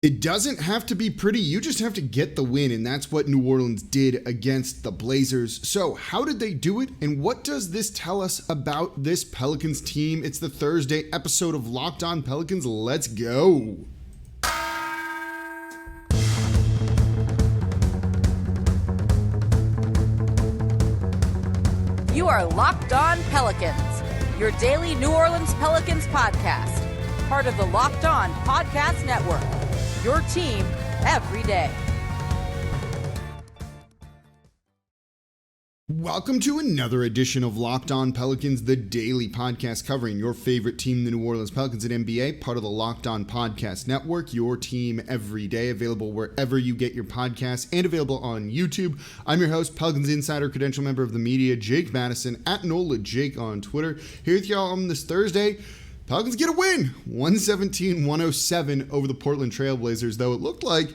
It doesn't have to be pretty, you just have to get the win, and that's what New Orleans did against the Blazers. So how did they do it, and what does this tell us about this Pelicans team? It's the Thursday episode of Locked On Pelicans. Let's go. You are Locked On Pelicans, your daily New Orleans Pelicans podcast, part of the Locked On Podcast Network. Your team every day. Welcome to another edition of Locked On Pelicans, the daily podcast covering your favorite team, the New Orleans Pelicans at NBA, part of the Locked On Podcast Network, your team every day, available wherever you get your podcasts and available on YouTube. I'm your host, Pelicans Insider, credential member of the media, Jake Madison, at NOLA Jake on Twitter. Here with y'all on this Thursday. Pelicans get a win, 117-107 over the Portland Trailblazers, though it looked like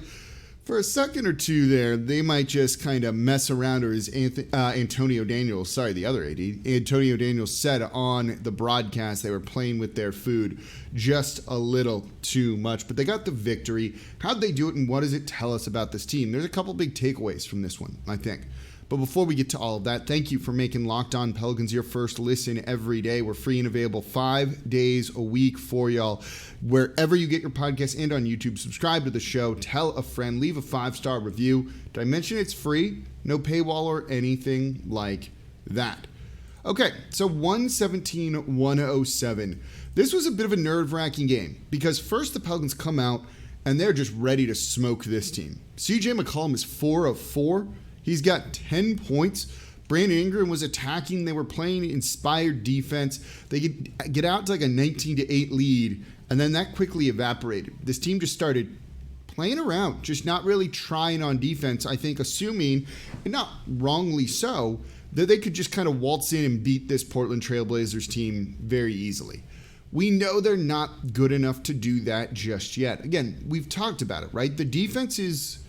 for a second or two there, they might just kind of mess around, or as Antonio Daniels, the other AD, Antonio Daniels said on the broadcast, they were playing with their food just a little too much, but they got the victory. How'd they do it, and what does it tell us about this team? There's a couple big takeaways from this one, I think. But before we get to all of that, thank you for making Locked On Pelicans your first listen every day. We're free and available 5 days a week for y'all. Wherever you get your podcasts and on YouTube, subscribe to the show, tell a friend, leave a 5-star review. Did I mention it's free? No paywall or anything like that. Okay, so 117-107. This was a bit of a nerve-wracking game because first the Pelicans come out and they're just ready to smoke this team. CJ McCollum is 4 of 4. He's got 10 points. Brandon Ingram was attacking. They were playing inspired defense. They get out to like a 19-8 lead, and then that quickly evaporated. This team just started playing around, just not really trying on defense, I think assuming, and not wrongly so, that they could just kind of waltz in and beat this Portland Trailblazers team very easily. We know they're not good enough to do that just yet. Again, we've talked about it, right? The defense is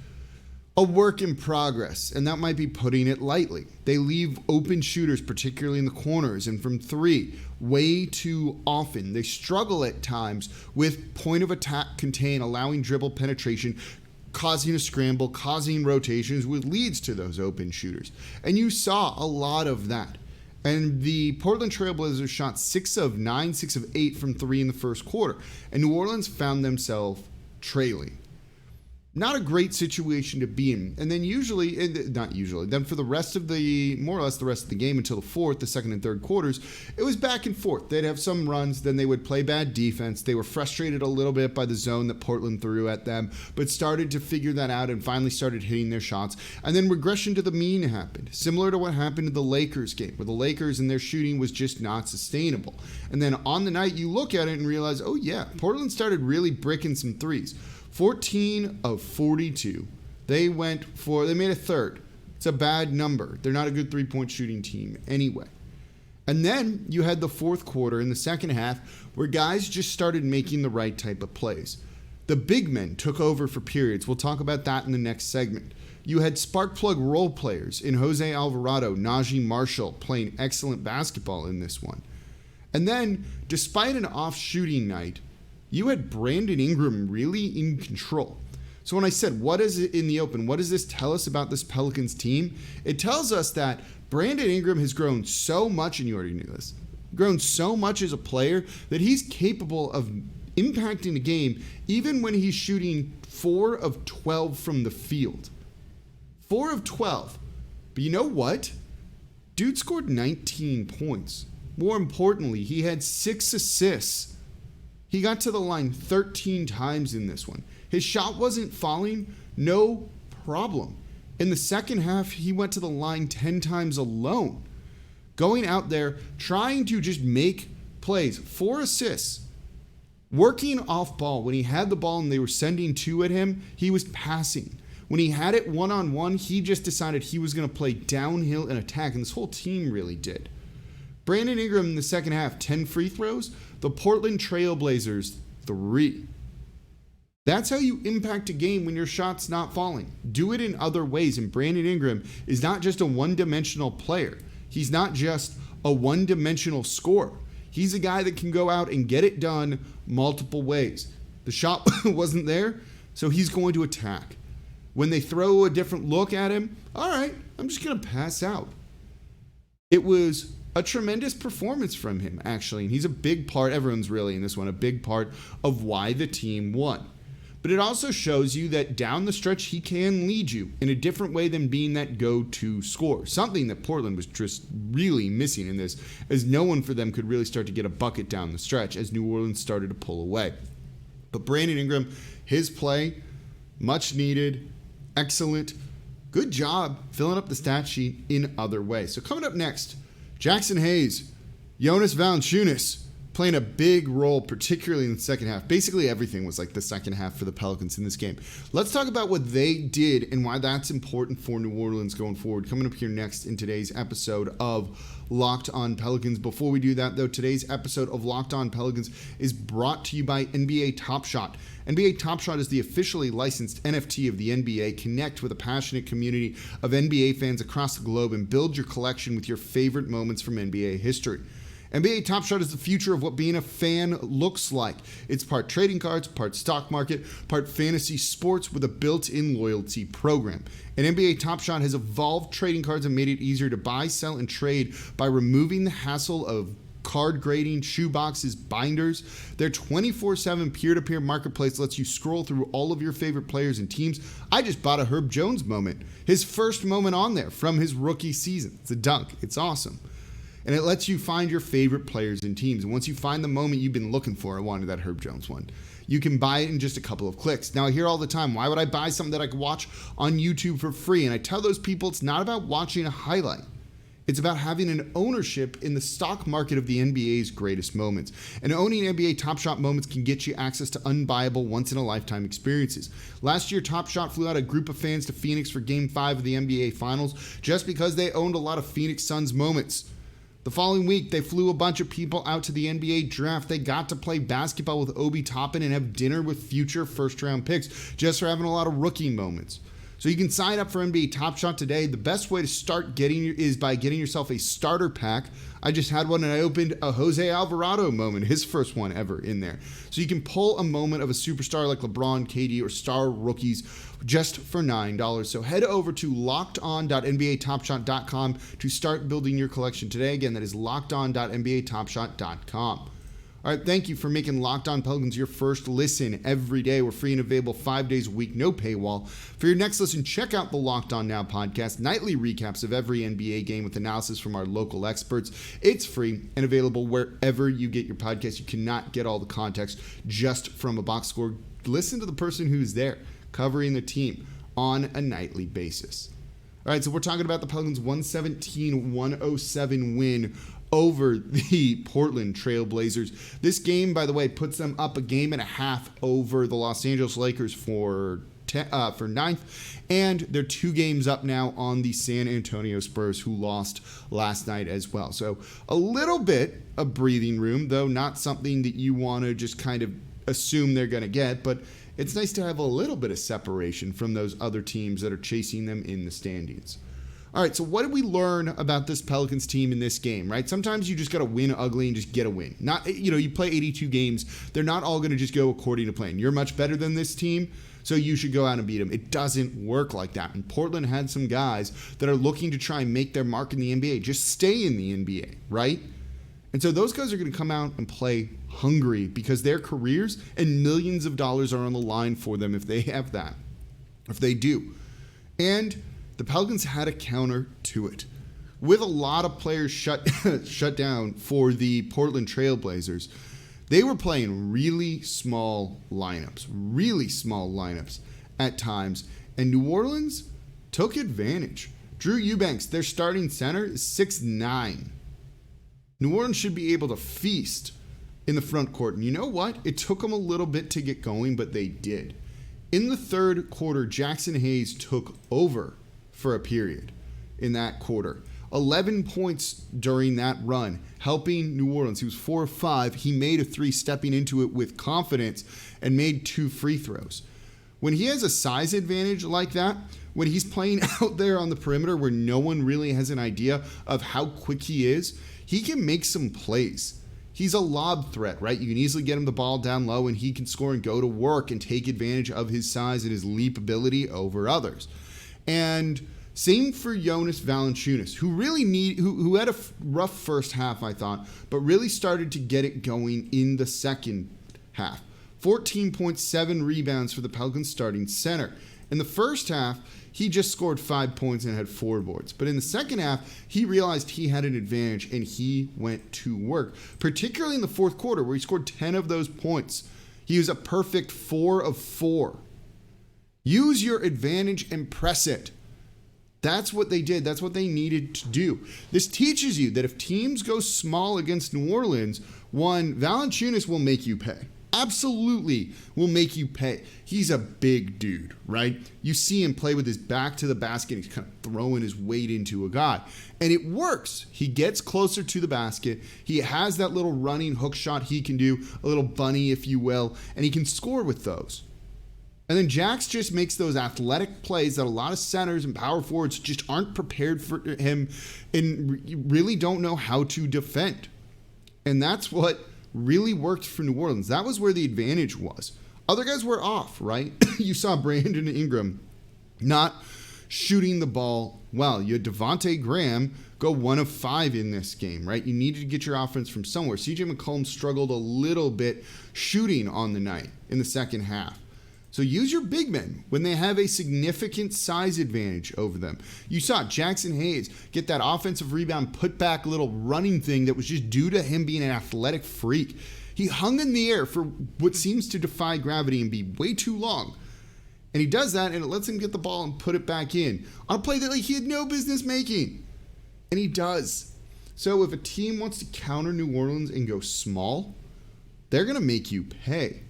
a work in progress, and that might be putting it lightly. They leave open shooters, particularly in the corners and from three, way too often. They struggle at times with point of attack contain, allowing dribble penetration, causing a scramble, causing rotations, which leads to those open shooters. And you saw a lot of that. And the Portland Trailblazers shot 6 of 9, 6 of 8 from three in the first quarter. And New Orleans found themselves trailing. Not a great situation to be in. And then then for the rest of more or less the rest of the game until the fourth, the second and third quarters, it was back and forth. They'd have some runs, then they would play bad defense. They were frustrated a little bit by the zone that Portland threw at them, but started to figure that out and finally started hitting their shots. And then regression to the mean happened, similar to what happened in the Lakers game, where the Lakers and their shooting was just not sustainable. And then on the night, you look at it and realize, oh yeah, Portland started really bricking some threes. 14 of 42. They made a third. It's a bad number. They're not a good three-point shooting team anyway. And then you had the fourth quarter in the second half where guys just started making the right type of plays. The big men took over for periods. We'll talk about that in the next segment. You had spark plug role players in Jose Alvarado, Naji Marshall playing excellent basketball in this one. And then, despite an off shooting night, you had Brandon Ingram really in control. So when I said, what is it in the open? What does this tell us about this Pelicans team? It tells us that Brandon Ingram has grown so much, and you already knew this, grown so much as a player that he's capable of impacting the game even when he's shooting 4 of 12 from the field. 4 of 12. But you know what? Dude scored 19 points. More importantly, he had 6 assists. He got to the line 13 times in this one. His shot wasn't falling, no problem. In the second half, he went to the line 10 times alone. Going out there, trying to just make plays. 4 assists. Working off ball. When he had the ball and they were sending 2 at him, he was passing. When he had it one-on-one, he just decided he was going to play downhill and attack, and this whole team really did. Brandon Ingram in the second half, 10 free throws. The Portland Trailblazers, 3. That's how you impact a game when your shot's not falling. Do it in other ways, and Brandon Ingram is not just a one-dimensional player. He's not just a one-dimensional scorer. He's a guy that can go out and get it done multiple ways. The shot wasn't there. So he's going to attack. When they throw a different look at him, all right, I'm just going to pass out. It was a tremendous performance from him, actually. And he's a big part, everyone's really in this one, a big part of why the team won. But it also shows you that down the stretch, he can lead you in a different way than being that go-to scorer. Something that Portland was just really missing in this, as no one for them could really start to get a bucket down the stretch as New Orleans started to pull away. But Brandon Ingram, his play, much needed, excellent. Good job filling up the stat sheet in other ways. So coming up next, Jackson Hayes, Jonas Valanciunas, playing a big role, particularly in the second half. Basically everything was like the second half for the Pelicans in this game. Let's talk about what they did and why that's important for New Orleans going forward. Coming up here next in today's episode of Locked On Pelicans. Before we do that, though, today's episode of Locked On Pelicans is brought to you by NBA Top Shot. NBA Top Shot is the officially licensed NFT of the NBA. Connect with a passionate community of NBA fans across the globe and build your collection with your favorite moments from NBA history. NBA Top Shot is the future of what being a fan looks like. It's part trading cards, part stock market, part fantasy sports with a built-in loyalty program. And NBA Top Shot has evolved trading cards and made it easier to buy, sell, and trade by removing the hassle of card grading, shoeboxes, binders. Their 24/7 peer-to-peer marketplace lets you scroll through all of your favorite players and teams. I just bought a Herb Jones moment. His first moment on there from his rookie season. It's a dunk. It's awesome. And it lets you find your favorite players and teams. And once you find the moment you've been looking for, I wanted that Herb Jones one, you can buy it in just a couple of clicks. Now, I hear all the time, why would I buy something that I could watch on YouTube for free? And I tell those people it's not about watching a highlight. It's about having an ownership in the stock market of the NBA's greatest moments. And owning NBA Top Shot moments can get you access to unbuyable, once-in-a-lifetime experiences. Last year, Top Shot flew out a group of fans to Phoenix for Game 5 of the NBA Finals just because they owned a lot of Phoenix Suns moments. The following week, they flew a bunch of people out to the NBA draft. They got to play basketball with Obi Toppin and have dinner with future first-round picks just for having a lot of rookie moments. So you can sign up for NBA Top Shot today. The best way to start is by getting yourself a starter pack. I just had one and I opened a Jose Alvarado moment, his first one ever in there. So you can pull a moment of a superstar like LeBron, KD, or star rookies just for $9. So head over to lockedon.nbatopshot.com to start building your collection today. Again, that is lockedon.nbatopshot.com. All right, thank you for making Locked On Pelicans your first listen every day. We're free and available 5 days a week, no paywall. For your next listen, check out the Locked On Now podcast, nightly recaps of every NBA game with analysis from our local experts. It's free and available wherever you get your podcast. You cannot get all the context just from a box score. Listen to the person who's there covering the team on a nightly basis. All right, so we're talking about the Pelicans' 117-107 win over the Portland Trailblazers. This game, by the way, puts them up a game and a half over the Los Angeles Lakers for ninth, and they're 2 games up now on the San Antonio Spurs, who lost last night as well. So a little bit of breathing room, though not something that you want to just kind of assume they're going to get, but it's nice to have a little bit of separation from those other teams that are chasing them in the standings. All right, so what did we learn about this Pelicans team in this game, right? Sometimes you just got to win ugly and just get a win. Not, you play 82 games. They're not all going to just go according to plan. You're much better than this team, so you should go out and beat them. It doesn't work like that. And Portland had some guys that are looking to try and make their mark in the NBA, just stay in the NBA, right? And so those guys are going to come out and play hungry because their careers and millions of dollars are on the line for them if they have that, if they do. And the Pelicans had a counter to it. With a lot of players shut down for the Portland Trailblazers, they were playing really small lineups at times, and New Orleans took advantage. Drew Eubanks, their starting center, is 6'9". New Orleans should be able to feast in the front court, and you know what? It took them a little bit to get going, but they did. In the third quarter, Jackson Hayes took over for a period in that quarter. 11 points during that run, helping New Orleans. He was 4 of 5. He made a 3 stepping into it with confidence and made 2 free throws. When he has a size advantage like that, when he's playing out there on the perimeter where no one really has an idea of how quick he is, he can make some plays. He's a lob threat, right? You can easily get him the ball down low and he can score and go to work and take advantage of his size and his leap ability over others. And same for Jonas Valanciunas, who had a rough first half, I thought, but really started to get it going in the second half. 14.7 rebounds for the Pelicans starting center. In the first half, he just scored 5 points and had 4 boards. But in the second half, he realized he had an advantage and he went to work, particularly in the fourth quarter where he scored 10 of those points. He was a perfect 4 of 4. Use your advantage and press it. That's what they did. That's what they needed to do. This teaches you that if teams go small against New Orleans, one, Valanciunas will make you pay. Absolutely will make you pay. He's a big dude, right? You see him play with his back to the basket. He's kind of throwing his weight into a guy. And it works. He gets closer to the basket. He has that little running hook shot he can do, a little bunny, if you will, and he can score with those. And then Jax just makes those athletic plays that a lot of centers and power forwards just aren't prepared for him and really don't know how to defend. And that's what really worked for New Orleans. That was where the advantage was. Other guys were off, right? You saw Brandon Ingram not shooting the ball well. You had Devontae Graham go 1 of 5 in this game, right? You needed to get your offense from somewhere. CJ McCollum struggled a little bit shooting on the night in the second half. So use your big men when they have a significant size advantage over them. You saw Jackson Hayes get that offensive rebound, put back little running thing that was just due to him being an athletic freak. He hung in the air for what seems to defy gravity and be way too long. And he does that, and it lets him get the ball and put it back in on a play that he had no business making. And he does. So if a team wants to counter New Orleans and go small, they're going to make you pay.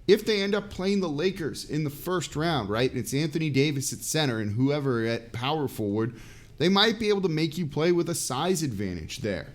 If they end up playing the Lakers in the first round, right, and it's Anthony Davis at center and whoever at power forward, they might be able to make you play with a size advantage there.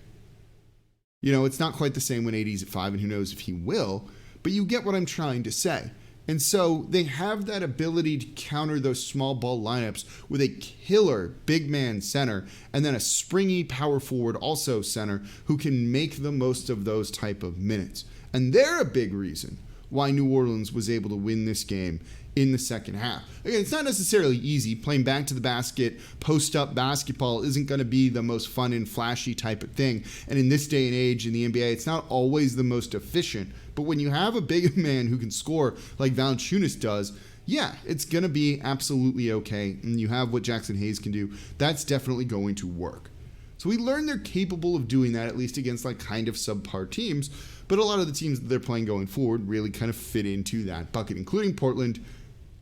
You know, it's not quite the same when AD's at 5, and who knows if he will, but you get what I'm trying to say. And so they have that ability to counter those small ball lineups with a killer big man center and then a springy power forward also center who can make the most of those type of minutes. And they're a big reason why New Orleans was able to win this game in the second half. Again, it's not necessarily easy. Playing back to the basket, post-up basketball isn't going to be the most fun and flashy type of thing. And in this day and age in the NBA, it's not always the most efficient. But when you have a big man who can score like Valanciunas does, yeah, it's going to be absolutely okay. And you have what Jackson Hayes can do. That's definitely going to work. So we learned they're capable of doing that, at least against like kind of subpar teams. But a lot of the teams that they're playing going forward really kind of fit into that bucket, including Portland,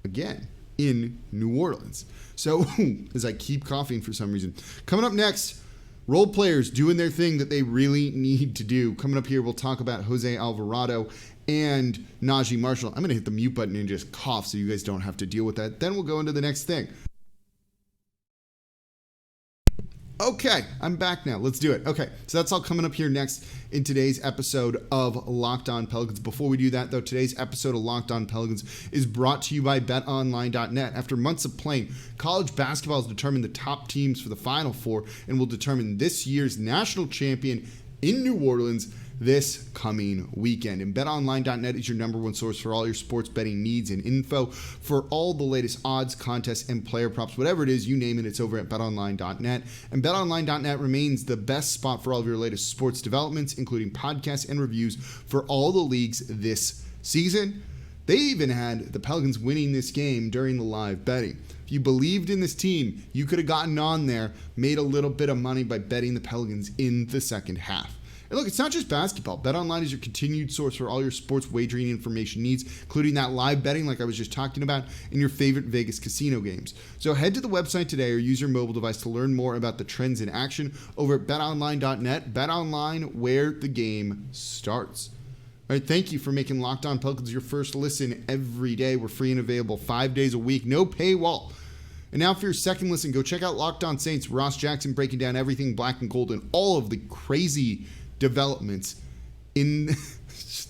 again, in New Orleans. So as I keep coughing for some reason. Coming up next, role players doing their thing that they really need to do. Coming up here, we'll talk about Jose Alvarado and Naji Marshall. I'm going to hit the mute button and just cough so you guys don't have to deal with that. Then we'll go into the next thing. Okay, I'm back now. Let's do it. Okay, so that's all coming up here next in today's episode of Locked On Pelicans. Before we do that, though, today's episode of Locked On Pelicans is brought to you by BetOnline.net. After months of playing, college basketball has determined the top teams for the Final Four and will determine this year's national champion in New Orleans this coming weekend. And BetOnline.net is your number one source for all your sports betting needs and info. For all the latest odds, contests, and player props, whatever it is, you name it, it's over at BetOnline.net. And BetOnline.net remains the best spot for all of your latest sports developments, including podcasts and reviews for all the leagues this season. They even had the Pelicans winning this game during the live betting. If you believed in this team, you could have gotten on there, made a little bit of money by betting the Pelicans in the second half. And look, it's not just basketball. BetOnline is your continued source for all your sports wagering information needs, including that live betting like I was just talking about, and your favorite Vegas casino games. So head to the website today or use your mobile device to learn more about the trends in action over at betonline.net. BetOnline, where the game starts. All right, thank you for making Locked On Pelicans your first listen every day. We're free and available 5 days a week, no paywall. And now for your second listen, go check out Locked On Saints. Ross Jackson breaking down everything black and gold and all of the crazy developments in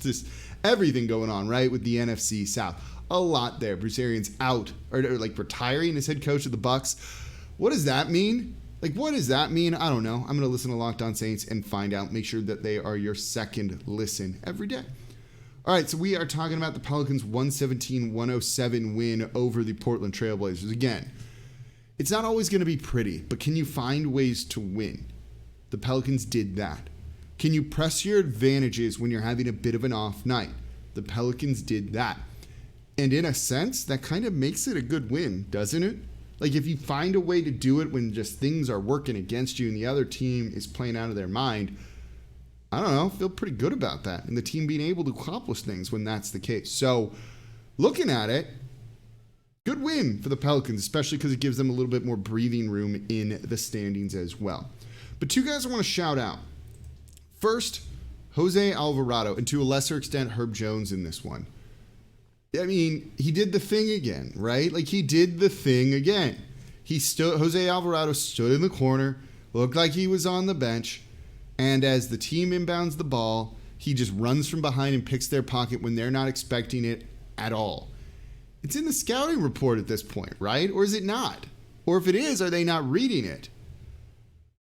just everything going on, right, with the NFC South. A lot there. Bruce Arians out, or like retiring as head coach of the Bucs. What does that mean? Like, what does that mean? I don't know. I'm going to listen to Locked On Saints and find out. Make sure that they are your second listen every day. All right, so we are talking about the Pelicans' 117-107 win over the Portland Trailblazers. Again, it's not always going to be pretty, but can you find ways to win? The Pelicans did that. Can you press your advantages when you're having a bit of an off night? The Pelicans did that. And in a sense, that kind of makes it a good win, doesn't it? Like, if you find a way to do it when just things are working against you and the other team is playing out of their mind, I don't know, feel pretty good about that. And the team being able to accomplish things when that's the case. So, looking at it, good win for the Pelicans, especially because it gives them a little bit more breathing room in the standings as well. But two guys I want to shout out. First, Jose Alvarado, and to a lesser extent, Herb Jones in this one. I mean, he did the thing again, right? Like, he did the thing again. Jose Alvarado stood in the corner, looked like he was on the bench, and as the team inbounds the ball, he just runs from behind and picks their pocket when they're not expecting it at all. It's in the scouting report at this point, right? Or is it not? Or if it is, are they not reading it?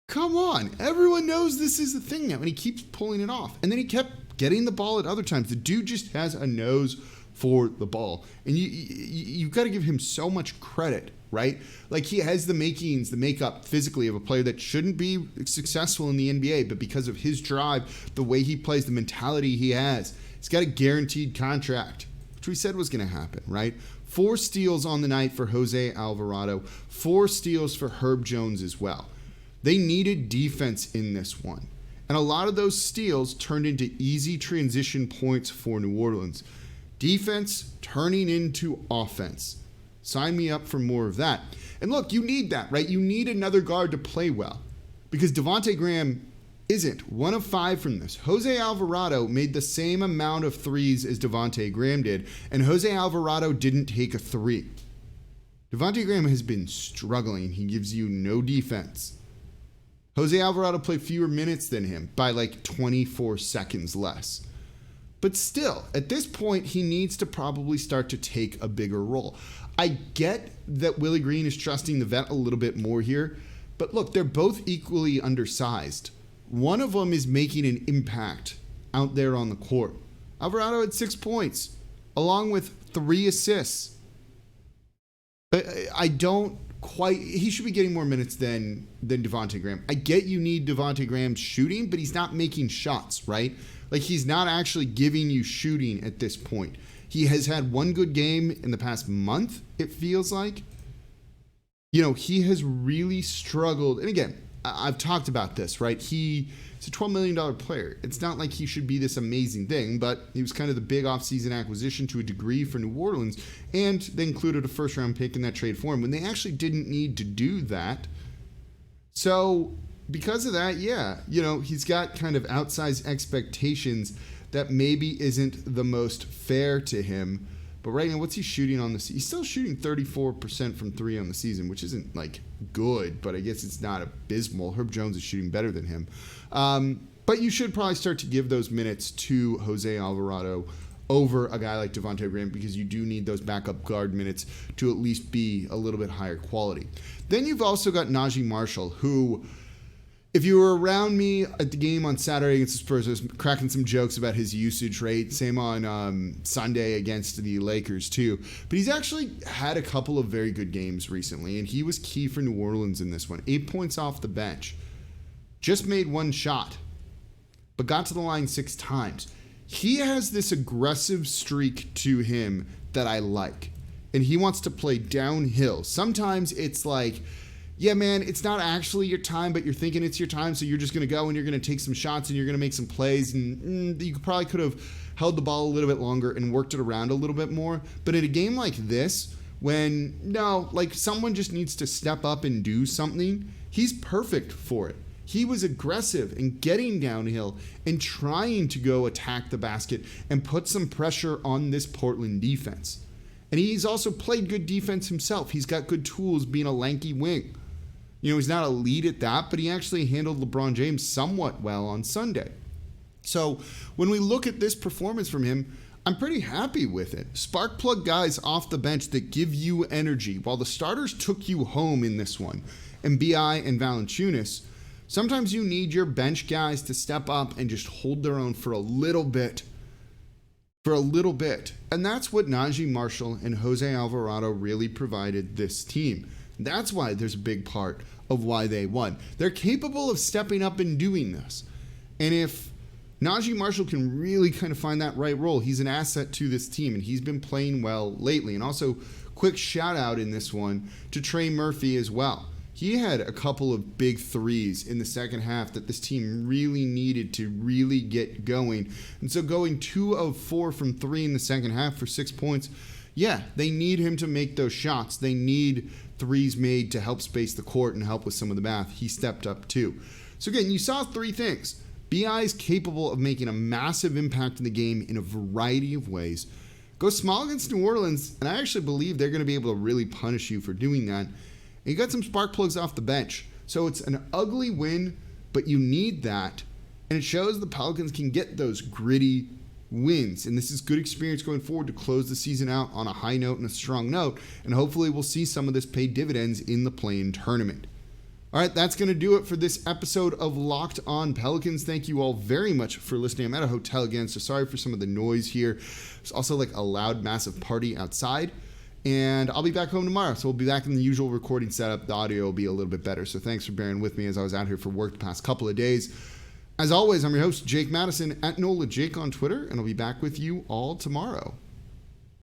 Come on. Everyone knows this is the thing now, and he keeps pulling it off. And then he kept getting the ball at other times. The dude just has a nose for the ball. And you've got to give him so much credit, right? Like, he has the makings, the makeup physically of a player that shouldn't be successful in the NBA, but because of his drive, the way he plays, the mentality he has, he's got a guaranteed contract, which we said was going to happen, right? 4 steals on the night for Jose Alvarado, 4 steals for Herb Jones as well. They needed defense in this one. And a lot of those steals turned into easy transition points for New Orleans. Defense turning into offense. Sign me up for more of that. And look, you need that, right? You need another guard to play well. Because Devontae Graham isn't. 1 of 5 from this. Jose Alvarado made the same amount of threes as Devontae Graham did. And Jose Alvarado didn't take a 3. Devontae Graham has been struggling. He gives you no defense. Jose Alvarado played fewer minutes than him by like 24 seconds less. But still, at this point, he needs to probably start to take a bigger role. I get that Willie Green is trusting the vet a little bit more here, but look, they're both equally undersized. One of them is making an impact out there on the court. Alvarado had 6 points, along with 3 assists. I don't quite... He should be getting more minutes than Devontae Graham. I get you need Devontae Graham shooting, but he's not making shots, right? Like, he's not actually giving you shooting at this point. He has had 1 good game in the past month, it feels like. You know, he has really struggled. And again, I've talked about this, right? He's a $12 million player. It's not like he should be this amazing thing, but he was kind of the big offseason acquisition to a degree for New Orleans, and they included a first-round pick in that trade for him when they actually didn't need to do that. So because of that, yeah, you know, he's got kind of outsized expectations that maybe isn't the most fair to him. But right now, what's he shooting on the season? He's still shooting 34% from 3 on the season, which isn't, like, good, but I guess it's not abysmal. Herb Jones is shooting better than him. But you should probably start to give those minutes to Jose Alvarado over a guy like Devontae Graham, because you do need those backup guard minutes to at least be a little bit higher quality. Then you've also got Naji Marshall, who... If you were around me at the game on Saturday against the Spurs, I was cracking some jokes about his usage rate. Same on Sunday against the Lakers, too. But he's actually had a couple of very good games recently, and he was key for New Orleans in this one. 8 points off the bench. Just made 1 shot, but got to the line 6 times. He has this aggressive streak to him that I like, and he wants to play downhill. Sometimes it's like... Yeah, man, it's not actually your time, but you're thinking it's your time, so you're just going to go and you're going to take some shots and you're going to make some plays, and you probably could have held the ball a little bit longer and worked it around a little bit more. But in a game like this, when, someone just needs to step up and do something, he's perfect for it. He was aggressive in getting downhill and trying to go attack the basket and put some pressure on this Portland defense. And he's also played good defense himself. He's got good tools being a lanky wing. You know, he's not elite at that, but he actually handled LeBron James somewhat well on Sunday. So when we look at this performance from him, I'm pretty happy with it. Spark plug guys off the bench that give you energy, while the starters took you home in this one. and BI and Valanciunas, sometimes you need your bench guys to step up and just hold their own for a little bit. And that's what Naji Marshall and Jose Alvarado really provided this team. That's why there's a big part of why they won. They're capable of stepping up and doing this. And if Naji Marshall can really kind of find that right role, he's an asset to this team, and he's been playing well lately. And also, quick shout out in this one to Trey Murphy as well. He had a couple of big threes in the second half that this team really needed to really get going. And so going 2 of 4 from 3 in the second half for 6 points, yeah, they need him to make those shots. They need threes made to help space the court and help with some of the math. He stepped up too. So again, you saw 3 things. BI is capable of making a massive impact in the game in a variety of ways. Go small against New Orleans, and I actually believe they're going to be able to really punish you for doing that. And you got some spark plugs off the bench. So it's an ugly win, but you need that. And it shows the Pelicans can get those gritty wins. And this is good experience going forward to close the season out on a high note and a strong note. And hopefully we'll see some of this pay dividends in the play-in tournament. All right, that's going to do it for this episode of Locked On Pelicans. Thank you all very much for listening. I'm at a hotel again, so sorry for some of the noise here. There's also like a loud, massive party outside. And I'll be back home tomorrow, so we'll be back in the usual recording setup. The audio will be a little bit better, so thanks for bearing with me as I was out here for work the past couple of days. As always, I'm your host, Jake Madison, at NOLAJake on Twitter, and I'll be back with you all tomorrow.